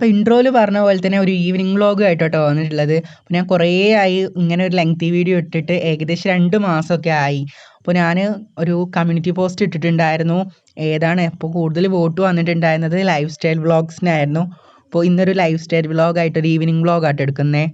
അപ്പോൾ ഇൻട്രോയിൽ പറഞ്ഞ പോലെ തന്നെ ഒരു ഈവനിങ് വ്ളോഗ് ആയിട്ടോ വന്നിട്ടുള്ളത്. അപ്പോൾ ഞാൻ കുറേ ആയി ഇങ്ങനെ ഒരു ലെങ്തി വീഡിയോ ഇട്ടിട്ട്, ഏകദേശം 2 മാസമൊക്കെ ആയി. അപ്പോൾ ഞാൻ ഒരു കമ്മ്യൂണിറ്റി പോസ്റ്റ് ഇട്ടിട്ടുണ്ടായിരുന്നു, ഏതാണ് ഇപ്പോൾ കൂടുതൽ വോട്ട് വന്നിട്ടുണ്ടായിരുന്നത് ലൈഫ് സ്റ്റൈൽ വ്ളോഗ്സിനായിരുന്നു. അപ്പോൾ ഇന്നൊരു ലൈഫ് സ്റ്റൈൽ വ്ളോഗായിട്ട് ഒരു ഈവനിങ് വ്ളോഗായിട്ട് എടുക്കുന്നത്.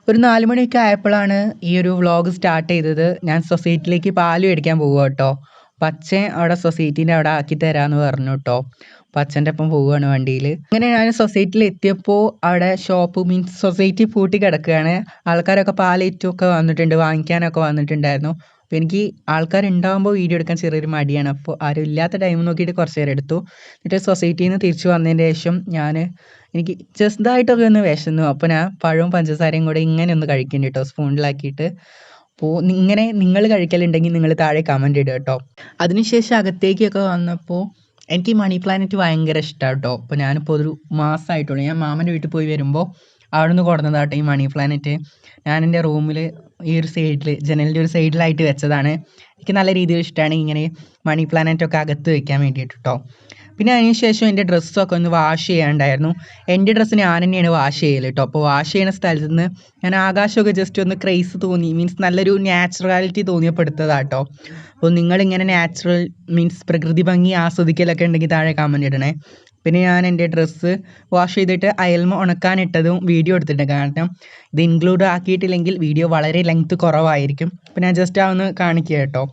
ഒരു 4 മണിയൊക്കെ ആയപ്പോഴാണ് ഈ ഒരു വ്ളോഗ് സ്റ്റാർട്ട് ചെയ്തത്. ഞാൻ സൊസൈറ്റിയിലേക്ക് പാല് മേടിക്കാൻ പോകുക കേട്ടോ. അപ്പം അച്ഛൻ അവിടെ സൊസൈറ്റീൻ്റെ അവിടെ ആക്കി തരാമെന്ന് പറഞ്ഞു കേട്ടോ. അപ്പം അച്ഛൻ്റെ ഒപ്പം പോവുകയാണ് വണ്ടിയിൽ. അങ്ങനെ ഞാൻ സൊസൈറ്റിയിൽ എത്തിയപ്പോൾ അവിടെ ഷോപ്പ് മീൻസ് സൊസൈറ്റി പൂട്ടി കിടക്കുകയാണ്. ആൾക്കാരൊക്കെ പാലേറ്റുമൊക്കെ വന്നിട്ടുണ്ട്, വാങ്ങിക്കാനൊക്കെ വന്നിട്ടുണ്ടായിരുന്നു. അപ്പോൾ എനിക്ക് ആൾക്കാരുണ്ടാകുമ്പോൾ വീഡിയോ എടുക്കാൻ ചെറിയൊരു മടിയാണ്. അപ്പോൾ ആരും ഇല്ലാത്ത ടൈം നോക്കിയിട്ട് കുറച്ച് നേരം എടുത്തു. എന്നിട്ട് സൊസൈറ്റിയിൽ നിന്ന് തിരിച്ചു വന്നതിന് ശേഷം എനിക്ക് ചെറുതായിട്ടൊക്കെ ഒന്ന് വിശന്നു. അപ്പോൾ ഞാൻ പഴവും പഞ്ചസാരയും കൂടെ ഇങ്ങനെ ഒന്ന് കഴിക്കുന്നുണ്ട് കേട്ടോ, സ്പൂണിലാക്കിയിട്ട്. അപ്പോൾ ഇങ്ങനെ നിങ്ങൾ കഴിക്കലുണ്ടെങ്കിൽ നിങ്ങൾ താഴെ കമൻറ്റ് ഇടുക കേട്ടോ. അതിനുശേഷം അകത്തേക്കൊക്കെ വന്നപ്പോൾ എനിക്ക് മണി പ്ലാനറ്റ് ഭയങ്കര ഇഷ്ടമാണ് കേട്ടോ. അപ്പോൾ ഞാനിപ്പോൾ ഒരു മാസമായിട്ടുള്ളൂ, ഞാൻ മാമൻ്റെ വീട്ടിൽ പോയി വരുമ്പോൾ അവിടെ നിന്ന് കൊടുന്നതാട്ടോ ഈ മണി പ്ലാനറ്റ്. ഞാൻ എൻ്റെ റൂമിൽ ഈ ഒരു സൈഡിൽ, ജനലിൻ്റെ ഒരു സൈഡിലായിട്ട് വെച്ചതാണ്. എനിക്ക് നല്ല രീതിയിൽ ഇഷ്ടമാണ് ഇങ്ങനെ മണി പ്ലാനറ്റൊക്കെ അകത്ത് വയ്ക്കാൻ വേണ്ടിയിട്ട് കേട്ടോ. പിന്നെ അതിന് ശേഷം എൻ്റെ ഡ്രസ്സൊക്കെ ഒന്ന് വാഷ് ചെയ്യാനുണ്ടായിരുന്നു. എൻ്റെ ഡ്രസ്സ് ഞാൻ തന്നെയാണ് വാഷ് ചെയ്യൽ കേട്ടോ. അപ്പോൾ വാഷ് ചെയ്യുന്ന സ്ഥലത്ത് നിന്ന് ഞാൻ ആകാശമൊക്കെ ജസ്റ്റ് ഒന്ന് ക്രേസ് തോന്നി, മീൻസ് നല്ലൊരു നാച്ചുറാലിറ്റി തോന്നിയപ്പോൾ എടുത്തതാട്ടോ. അപ്പോൾ നിങ്ങളിങ്ങനെ നാച്ചുറൽ മീൻസ് പ്രകൃതി ഭംഗി ആസ്വദിക്കലൊക്കെ ഉണ്ടെങ്കിൽ താഴെ കമൻറ്റ് ഇടണേ. പിന്നെ ഞാൻ എൻ്റെ ഡ്രസ്സ് വാഷ് ചെയ്തിട്ട് അയൽമ ഉണക്കാനിട്ടതും വീഡിയോ എടുത്തിട്ടുണ്ട്. കാരണം ഇത് ഇൻക്ലൂഡ് ആക്കിയിട്ടില്ലെങ്കിൽ വീഡിയോ വളരെ ലെങ്ത്ത് കുറവായിരിക്കും. അപ്പോൾ ഞാൻ ജസ്റ്റ് ആ ഒന്ന് കാണിക്കുക കേട്ടോ.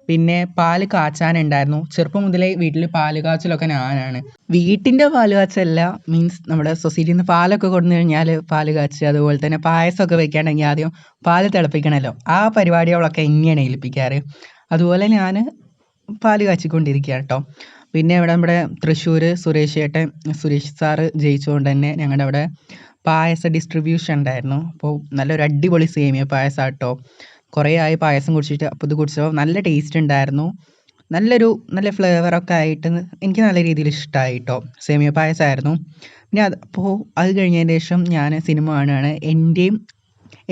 പിന്നെ പാല് കാച്ചാനുണ്ടായിരുന്നു. ചെറുപ്പം മുതലേ വീട്ടിൽ പാല് കാച്ചലൊക്കെ ഞാനാണ്. വീട്ടിൻ്റെ പാല് കാച്ചല്ല, മീൻസ് നമ്മുടെ സൊസൈറ്റിയിൽ നിന്ന് പാലൊക്കെ കൊണ്ടു കഴിഞ്ഞാൽ പാല് കാച്ചുക, അതുപോലെ തന്നെ പായസമൊക്കെ വെക്കുകയാണെങ്കിൽ ആദ്യം പാല് തിളപ്പിക്കണമല്ലോ, ആ പരിപാടികളൊക്കെ എന്നെയാണ് ഏൽപ്പിക്കാറ്. അതുപോലെ ഞാൻ പാല് കാച്ചിക്കൊണ്ടിരിക്കുക കേട്ടോ. പിന്നെ ഇവിടെ നമ്മുടെ തൃശ്ശൂർ സുരേഷ് സാറ് ജയിച്ചുകൊണ്ട് തന്നെ ഞങ്ങളുടെ അവിടെ പായസ ഡിസ്ട്രിബ്യൂഷൻ ഉണ്ടായിരുന്നു. അപ്പോൾ നല്ലൊരു അടിപൊളി സേമിയ പായസം കേട്ടോ. കുറേ ആയി പായസം കുടിച്ചിട്ട്. അപ്പോൾ ഇത് കുടിച്ചപ്പോൾ നല്ല ടേസ്റ്റ് ഉണ്ടായിരുന്നു, നല്ല ഫ്ലേവറൊക്കെ ആയിട്ട് എനിക്ക് നല്ല രീതിയിൽ ഇഷ്ടമായി കേട്ടോ. സേമിയ പായസമായിരുന്നു. പിന്നെ അത് കഴിഞ്ഞതിന് ശേഷം ഞാൻ സിനിമ കാണുകയാണ്.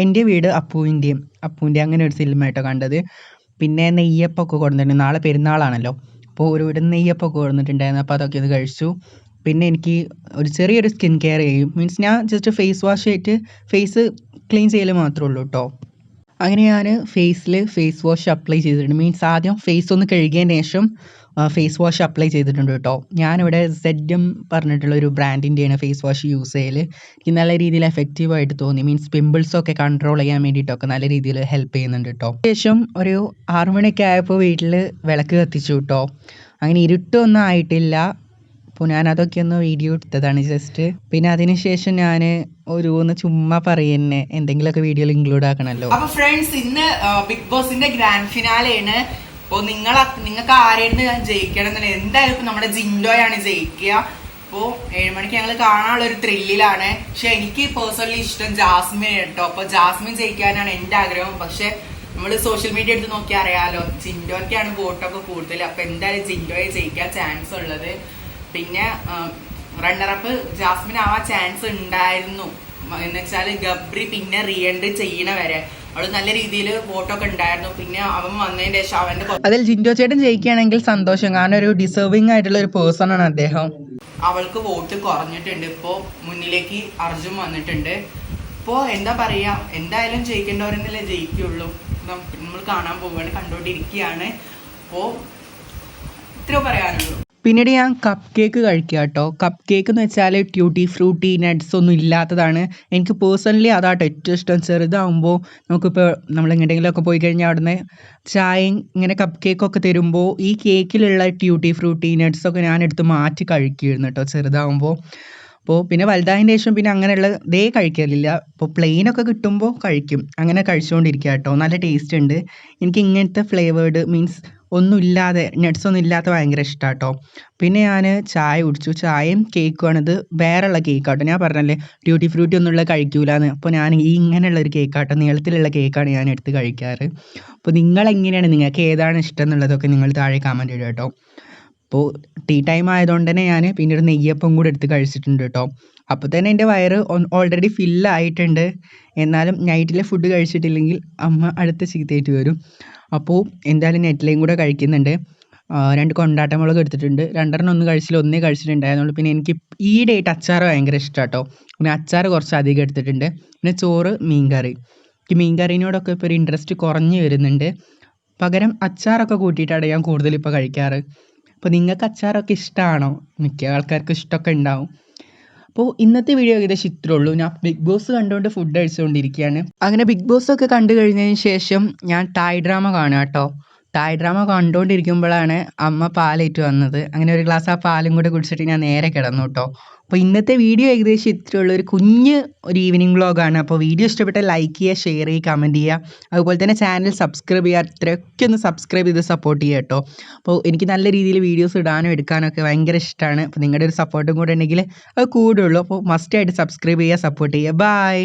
എൻ്റെ വീട് അപ്പൂവിൻ്റെ അങ്ങനെ ഒരു സിനിമ ആയിട്ടോ കണ്ടത്. പിന്നെ നെയ്യപ്പമൊക്കെ കൊടുത്തിട്ടുണ്ട്, നാളെ പെരുന്നാളാണല്ലോ. അപ്പോൾ ഇവിടെ നെയ്യപ്പമൊക്കെ കൊടുത്തിട്ടുണ്ടായിരുന്നു. അപ്പോൾ അതൊക്കെ ഒന്ന് കഴിച്ചു. പിന്നെ എനിക്ക് ഒരു ചെറിയൊരു സ്കിൻ കെയർ ചെയ്യും, മീൻസ് ഞാൻ ജസ്റ്റ് ഫേസ് വാഷ് ആയിട്ട് ഫേസ് ക്ലീൻ ചെയ്യൽ മാത്രമേ ഉള്ളൂ കേട്ടോ. അങ്ങനെ ഞാൻ ഫേസിൽ ഫേസ് വാഷ് അപ്ലൈ ചെയ്തിട്ടുണ്ട്. മീൻസ് ആദ്യം ഫേസ് ഒന്ന് കഴുകിയതിന് ശേഷം ഫേസ് വാഷ് അപ്ലൈ ചെയ്തിട്ടുണ്ട് കേട്ടോ. ഞാനിവിടെ ZM പറഞ്ഞിട്ടുള്ള ഒരു ബ്രാൻഡിൻ്റെയാണ് ഫേസ് വാഷ് യൂസ് ചെയ്യൽ. എനിക്ക് നല്ല രീതിയിൽ എഫക്റ്റീവായിട്ട് തോന്നി. മീൻസ് പിമ്പിൾസൊക്കെ കൺട്രോൾ ചെയ്യാൻ വേണ്ടിയിട്ടൊക്കെ നല്ല രീതിയിൽ ഹെൽപ്പ് ചെയ്യുന്നുണ്ട് കേട്ടോ. ശേഷം ഒരു 6 മണിയൊക്കെ ആയപ്പോൾ വീട്ടിൽ വിളക്ക് കത്തിച്ചു കേട്ടോ. അങ്ങനെ ഇരുട്ടൊന്നും ആയിട്ടില്ല. അപ്പോൾ ഞാൻ അതൊക്കെ ഒന്ന് വീഡിയോ എടുത്തതാണ് ജസ്റ്റ്. പിന്നെ അതിനുശേഷം ഞാൻ ഒന്ന് ചുമ്മാ പറയുന്നേ, എന്തെങ്കിലുമൊക്കെ വീഡിയോയിൽ ഇൻക്ലൂഡ് ആക്കണമല്ലോ. അപ്പൊ ഫ്രണ്ട്സ്, ഇന്ന് ബിഗ് ബോസിന്റെ ഗ്രാൻഡ് ഫിനാലെയാണ്. അപ്പോൾ നിങ്ങൾക്ക് ആരായിരുന്നു ജയിക്കണം എന്നുള്ളത്, എന്തായാലും ഇപ്പൊ നമ്മുടെ ജിൻഡോയാണ് ജയിക്കുക. അപ്പോൾ 7 മണിക്ക് ഞങ്ങൾ കാണാനുള്ള ഒരു ത്രില്ലിലാണ്. പക്ഷെ എനിക്ക് പേഴ്സണലി ഇഷ്ടം ജാസ്മിൻ കേട്ടോ. അപ്പൊ ജാസ്മിൻ ജയിക്കാനാണ് എൻ്റെ ആഗ്രഹം. പക്ഷെ നമ്മൾ സോഷ്യൽ മീഡിയ എടുത്ത് നോക്കിയാൽ അറിയാലോ, ജിൻഡോയ്ക്കാണ് വോട്ടൊക്കെ കൂടുതൽ. അപ്പൊ എന്തായാലും ജിൻഡോയെ ജയിക്കാൻ ചാൻസ് ഉള്ളത്. പിന്നെ റണ്ണറപ്പ് ജാസ്മിൻ ആവാൻ ചാൻസ് ഉണ്ടായിരുന്നു. എന്ന് വെച്ചാല് ഗബ്രി പിന്നെ റീഎൻട്രി ചെയ്യണ വരെ അവള് നല്ല രീതിയിൽ വോട്ടൊക്കെ ഉണ്ടായിരുന്നു. പിന്നെ അവൻ വന്നതിന് ശേഷം അവന്റെ അതിൽ ജിൻഡോ ചേട്ടൻ ജയിക്കുകയാണെങ്കിൽ സന്തോഷം, കാരണം ഒരു ഡിസേർവിംഗ് ആയിട്ടുള്ള ഒരു പേഴ്സൺ ആണ് അദ്ദേഹം. അവൾക്ക് വോട്ട് കുറഞ്ഞിട്ടുണ്ട്. ഇപ്പോ മുന്നിലേക്ക് അർജുൻ വന്നിട്ടുണ്ട്. ഇപ്പോ എന്താ പറയാ, എന്തായാലും ജയിക്കേണ്ടവരെന്നല്ലേ ജയിക്കുള്ളൂ. നമ്മൾ കാണാൻ പോവുകയാണ്, കണ്ടോണ്ടിരിക്കുകയാണ്. അപ്പോ ഇത്രയോ പറയാനുള്ളൂ. പിന്നീട് ഞാൻ കപ്പ് കേക്ക് കഴിക്കുക കേട്ടോ. കപ്പ് കേക്ക് എന്ന് വെച്ചാൽ ട്യൂട്ടി ഫ്രൂട്ടി നട്ട്സ് ഒന്നും ഇല്ലാത്തതാണ്. എനിക്ക് പേഴ്സണലി അതാട്ടോ ഏറ്റവും ഇഷ്ടം. ചെറുതാകുമ്പോൾ നമുക്കിപ്പോൾ നമ്മൾ എങ്ങോട്ടെങ്കിലുമൊക്കെ പോയി കഴിഞ്ഞാൽ അവിടുന്ന് ചായയും ഇങ്ങനെ കപ്പ് കേക്കൊക്കെ തരുമ്പോൾ ഈ കേക്കിലുള്ള ട്യൂട്ടി ഫ്രൂട്ടി നട്ട്സൊക്കെ ഞാൻ എടുത്ത് മാറ്റി കഴിക്കുമായിരുന്നു കേട്ടോ ചെറുതാകുമ്പോൾ. അപ്പോൾ പിന്നെ വലുതായതിന് ശേഷം പിന്നെ അങ്ങനെയുള്ള കഴിക്കലില്ല. അപ്പോൾ പ്ലെയിനൊക്കെ കിട്ടുമ്പോൾ കഴിക്കും, അങ്ങനെ കഴിച്ചുകൊണ്ടിരിക്കുക കേട്ടോ. നല്ല ടേസ്റ്റ് ഉണ്ട്. എനിക്ക് ഇങ്ങനത്തെ ഫ്ലേവേർഡ് മീൻസ് ഒന്നുമില്ലാതെ നട്ട്സ് ഒന്നും ഇല്ലാത്ത ഭയങ്കര ഇഷ്ടമാണ് കേട്ടോ. പിന്നെ ഞാൻ ചായ കുടിച്ചു. ചായയും കേക്കുമാണിത്, വേറെയുള്ള കേക്കാട്ടോ. ഞാൻ പറഞ്ഞല്ലേ ട്യൂട്ടി ഫ്രൂട്ടി ഒന്നുമുള്ള കഴിക്കൂലെന്ന്. അപ്പോൾ ഞാൻ ഇങ്ങനെയുള്ള ഒരു കേക്കാട്ടോ, നീളത്തിലുള്ള കേക്കാണ് ഞാൻ എടുത്ത് കഴിക്കാറ്. അപ്പോൾ നിങ്ങളെങ്ങനെയാണ്, നിങ്ങൾക്ക് ഏതാണ് ഇഷ്ടം എന്നുള്ളതൊക്കെ നിങ്ങൾ താഴെ കമൻറ്റ് ഇടുക കേട്ടോ. അപ്പോൾ ടീ ടൈം ആയതുകൊണ്ട് തന്നെ ഞാൻ പിന്നീട് നെയ്യപ്പം കൂടെ എടുത്ത് കഴിച്ചിട്ടുണ്ട് കേട്ടോ. അപ്പോൾ തന്നെ എൻ്റെ വയറ് ഓൾറെഡി ഫില്ലായിട്ടുണ്ട്. എന്നാലും നൈറ്റിലെ ഫുഡ് കഴിച്ചിട്ടില്ലെങ്കിൽ അമ്മ അടുത്ത ചീത്തയായിട്ട് വരും. അപ്പോൾ എന്തായാലും നെറ്റിലേയും കൂടെ കഴിക്കുന്നുണ്ട്. 2 കൊണ്ടാട്ടമുളക് എടുത്തിട്ടുണ്ട്. 2 ഒന്നും കഴിച്ചില്ല, ഒന്നേ കഴിച്ചിട്ടുണ്ടായിരുന്നുള്ളൂ. പിന്നെ എനിക്ക് ഈയിടെയായിട്ട് അച്ചാർ ഭയങ്കര ഇഷ്ടമാണ് കേട്ടോ. പിന്നെ അച്ചാർ കുറച്ച് അധികം എടുത്തിട്ടുണ്ട്. പിന്നെ ചോറ്, മീൻകറി. എനിക്ക് മീൻകറീനോടൊക്കെ ഇപ്പോൾ ഒരു ഇൻട്രസ്റ്റ് കുറഞ്ഞ് വരുന്നുണ്ട്. പകരം അച്ചാറൊക്കെ കൂട്ടിയിട്ടാണ് ഞാൻ കൂടുതൽ ഇപ്പോൾ കഴിക്കാറ്. അപ്പോൾ നിങ്ങൾക്ക് അച്ചാറൊക്കെ ഇഷ്ടമാണോ? മിക്ക ആൾക്കാർക്കും ഇഷ്ടമൊക്കെ ഉണ്ടാവും. അപ്പോൾ ഇന്നത്തെ വീഡിയോ ഏകദേശം ഇത്രേ ഉള്ളൂ. ഞാൻ ബിഗ് ബോസ് കണ്ടുകൊണ്ട് ഫുഡ് കഴിച്ചുകൊണ്ടിരിക്കുകയാണ്. അങ്ങനെ ബിഗ് ബോസ് ഒക്കെ കണ്ടു കഴിഞ്ഞതിന് ശേഷം ഞാൻ തായ് ഡ്രാമ കാണുക കേട്ടോ. തായ് ഡ്രാമ കണ്ടുകൊണ്ടിരിക്കുമ്പോഴാണ് അമ്മ പാലേറ്റ് വന്നത്. അങ്ങനെ ഒരു ഗ്ലാസ് ആ പാലും കൂടെ കുടിച്ചിട്ട് ഞാൻ നേരെ കിടന്നു കേട്ടോ. അപ്പോൾ ഇന്നത്തെ വീഡിയോ ഏകദേശം ഇത്രേ ഉള്ളൂ. ഒരു ഈവനിങ് വ്ളോഗാണ്. അപ്പോൾ വീഡിയോ ഇഷ്ടപ്പെട്ടാൽ ലൈക്ക് ചെയ്യുക, ഷെയർ ചെയ്യുക, കമൻറ്റ് ചെയ്യുക. അതുപോലെ തന്നെ ചാനൽ സബ്സ്ക്രൈബ് ചെയ്യുക. അത്രയൊക്കെ ഒന്ന് സബ്സ്ക്രൈബ് ചെയ്ത് സപ്പോർട്ട് ചെയ്യുക കേട്ടോ. അപ്പോൾ എനിക്ക് നല്ല രീതിയിൽ വീഡിയോസ് ഇടാനും എടുക്കാനൊക്കെ ഭയങ്കര ഇഷ്ടമാണ്. അപ്പോൾ നിങ്ങളുടെ ഒരു സപ്പോർട്ടും കൂടെ ഉണ്ടെങ്കിൽ അത് കൂടുള്ളൂ. അപ്പോൾ മസ്റ്റായിട്ട് സബ്സ്ക്രൈബ് ചെയ്യുക, സപ്പോർട്ട് ചെയ്യുക. ബൈ.